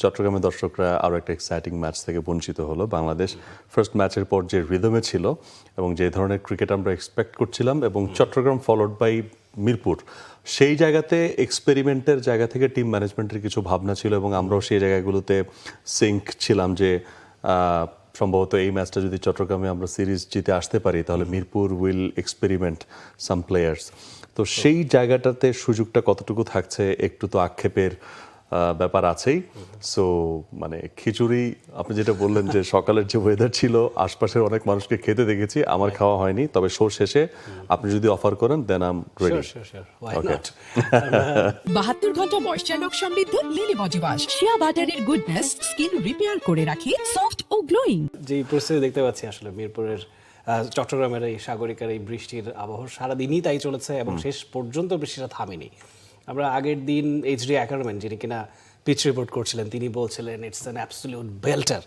চট্টগ্রামের দর্শকরা আরও একটা এক্সাইটিং ম্যাচ থেকে বঞ্চিত হলো। বাংলাদেশ ফার্স্ট ম্যাচের পর যে রিদমে ছিল এবং যে ধরনের ক্রিকেট আমরা এক্সপেক্ট করছিলাম এবং চট্টগ্রাম ফলোড বাই মিরপুর, সেই জায়গাতে এক্সপেরিমেন্টের জায়গা থেকে টিম ম্যানেজমেন্টের কিছু ভাবনা ছিল এবং আমরাও সেই জায়গাগুলোতে সিঙ্ক ছিলাম যে সম্ভবত এই ম্যাচটা যদি চট্টগ্রামে আমরা সিরিজ জিতে আসতে পারি তাহলে Mirpur will experiment some players. তো সেই জায়গাটাতে সুযোগটা কতটুকু থাকছে একটু তো আক্ষেপের ব্যাপার আছেই। সো মানে খিচুড়ি আপনি যেটা বললেন যে সকালের যে ওয়েদার ছিল আশপাশের অনেক মানুষকে খেতে দেখেছি, আমার খাওয়া হয়নি, তবে শো শেষে আপনি যদি অফার করেন দেন আই এম রেডি। 72 ঘন্টা ময়েশ্চার লক সমৃদ্ধ লিলি বডি ওয়াশ, শিয়া বাটারের গুডনেস স্কিন রিপেয়ার করে রাখে সফট ও গ্লোয়িং। যে পরিস্থিতি দেখতে পাচ্ছি আসলে মিরপুরের চট্টগ্রামের এই সাগরিকার এই বৃষ্টির আবহাওয়া সারাদিনই তাই চলেছে এবং শেষ পর্যন্ত বৃষ্টিটা থামেনি। আমরা আগের দিন এইচডি অ্যাকারম্যান যিনি কিনা পিচ রিপোর্ট করছিলেন তিনি বলছিলেন ইটস অ্যান অ্যাবসলিউট বেল্টার,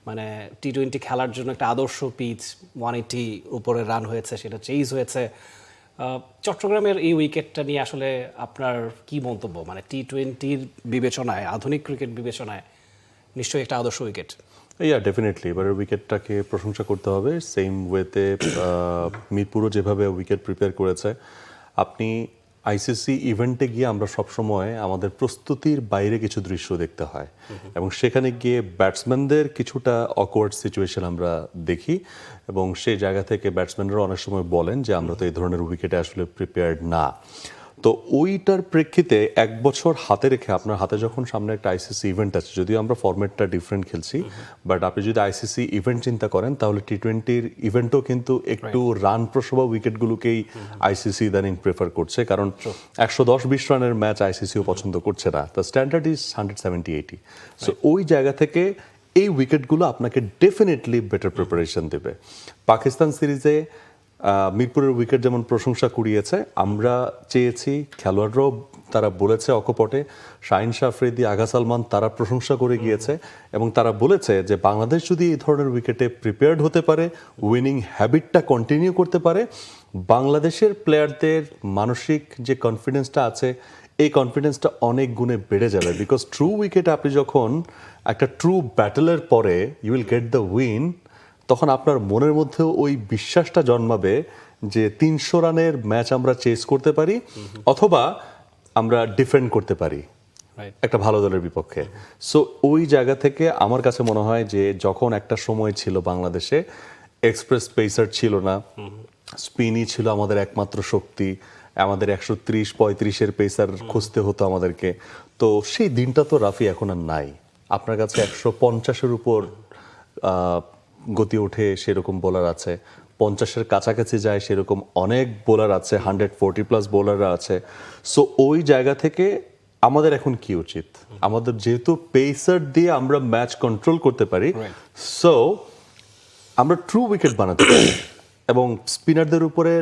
মানে টি-20 খেলার জন্য একটা আদর্শ পিচ, 180 উপরে রান হয়েছে, সেটা চেইজ হয়েছে। চট্টগ্রামের এই উইকেটটা নিয়ে আসলে আপনার কি মন্তব্য? মানে টি-20 বিবেচনায়, আধুনিক ক্রিকেট বিবেচনায় নিশ্চয়ই একটা আদর্শ উইকেট। ডেফিনেটলি এবারের উইকেটটাকে প্রশংসা করতে হবে। সেম ওয়েতে মিরপুরও যেভাবে উইকেট প্রিপেয়ার করেছে। আপনি আইসিসি ইভেন্টে গিয়ে আমরা সবসময় আমাদের প্রস্তুতির বাইরে কিছু দৃশ্য দেখতে হয় এবং সেখানে গিয়ে ব্যাটসম্যানদের কিছুটা অকওয়ার্ড সিচুয়েশন আমরা দেখি এবং সেই জায়গা থেকে ব্যাটসম্যানরা অনেক সময় বলেন যে আমরা তো এই ধরনের উইকেটে আসলে প্রিপেয়ার্ড না। তো ওইটার প্রেক্ষিতে এক বছর হাতে রেখে আপনার হাতে যখন সামনে একটা আইসিসি ইভেন্ট আছে, যদিও আমরা ফরম্যাটটা ডিফারেন্ট খেলছি, বাট আপনি যদি আইসিসি ইভেন্ট চিন্তা করেন তাহলে টি-20 ইভেন্টও কিন্তু একটু রান প্রসবা উইকেটগুলোকেই আইসিসি ইদানিং প্রেফার করছে, কারণ 110-20 রানের ম্যাচ আইসিসিও পছন্দ করছে না। The standard is 170-80। সো ওই জায়গা থেকে এই উইকেটগুলো আপনাকে ডেফিনেটলি বেটার প্রিপারেশন দেবে। পাকিস্তান সিরিজে মিরপুরের উইকেট যেমন প্রশংসা কুড়িয়েছে, আমরা চেয়েছি, খেলোয়াড়রাও তারা বলেছে অকপটে, শাহিন শাহ আফ্রিদি, আগা সালমান তারা প্রশংসা করে গিয়েছে এবং তারা বলেছে যে বাংলাদেশ যদি এই ধরনের উইকেটে প্রিপেয়ার্ড হতে পারে, উইনিং হ্যাবিটটা কন্টিনিউ করতে পারে, বাংলাদেশের প্লেয়ারদের মানসিক যে কনফিডেন্সটা আছে এই কনফিডেন্সটা অনেক গুণে বেড়ে যাবে। বিকজ ট্রু উইকেটে আপনি যখন একটা ট্রু ব্যাটেলের পরে you will get the win, তখন আপনার মনের মধ্যেও ওই বিশ্বাসটা জন্মাবে যে 300 রানের ম্যাচ আমরা চেস করতে পারি অথবা আমরা ডিফেন্ড করতে পারি একটা ভালো দলের বিপক্ষে। সো ওই জায়গা থেকে আমার কাছে মনে হয় যে যখন একটা সময় ছিল বাংলাদেশে এক্সপ্রেস পেসার ছিল না, স্পিনই ছিল আমাদের একমাত্র শক্তি, আমাদের 130-35-এর পেসার খুঁজতে হতো আমাদেরকে, তো সেই দিনটা তো রাফি এখন আর নাই। আপনার কাছে 150-এর উপর গতি ওঠে সেরকম বোলার আছে, 50-এর কাছাকাছি যায় সেরকম অনেক বোলার আছে, 140+ বোলাররা আছে। সো ওই জায়গা থেকে আমাদের এখন কি উচিত, আমাদের যেহেতু পেসার দিয়ে আমরা ম্যাচ কন্ট্রোল করতে পারি, সো আমরা ট্রু উইকেট বানাতে পারি এবং স্পিনারদের উপরে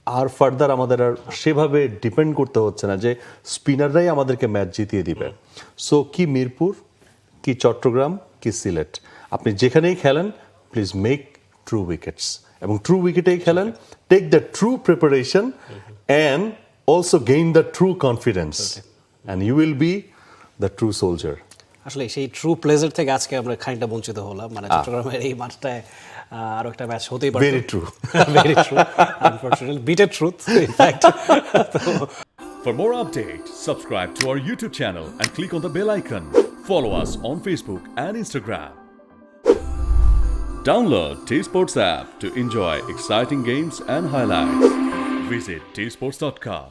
আর ফার্দার আমাদের আর সেভাবে ডিপেন্ড করতে হচ্ছে না যে স্পিনাররাই আমাদেরকে ম্যাচ জিতিয়ে দিবে। সো কি মিরপুর, কি চট্টগ্রাম, কি সিলেট, আপনি যেখানেই খেলেন প্লিজ মেক ট্রু উইকেটস এবং ট্রু উইকেটেই খেলেন, take the true preparation and also gain the true confidence and you will be the true soldier. আসলে সেই ট্রু প্লেজার থেকে আজকে আমরা খানিকটা বঞ্চিত হলাম, মানে চট্টগ্রামের এই মাঠটায় আরো একটা ম্যাচ হতেই পারে। Very true, very true, unfortunately bitter truth in fact. For more updates, subscribe to our YouTube channel and click on the bell icon. Follow us on Facebook and Instagram. Download T-Sports app to enjoy exciting games and highlights. Visit tsports.com.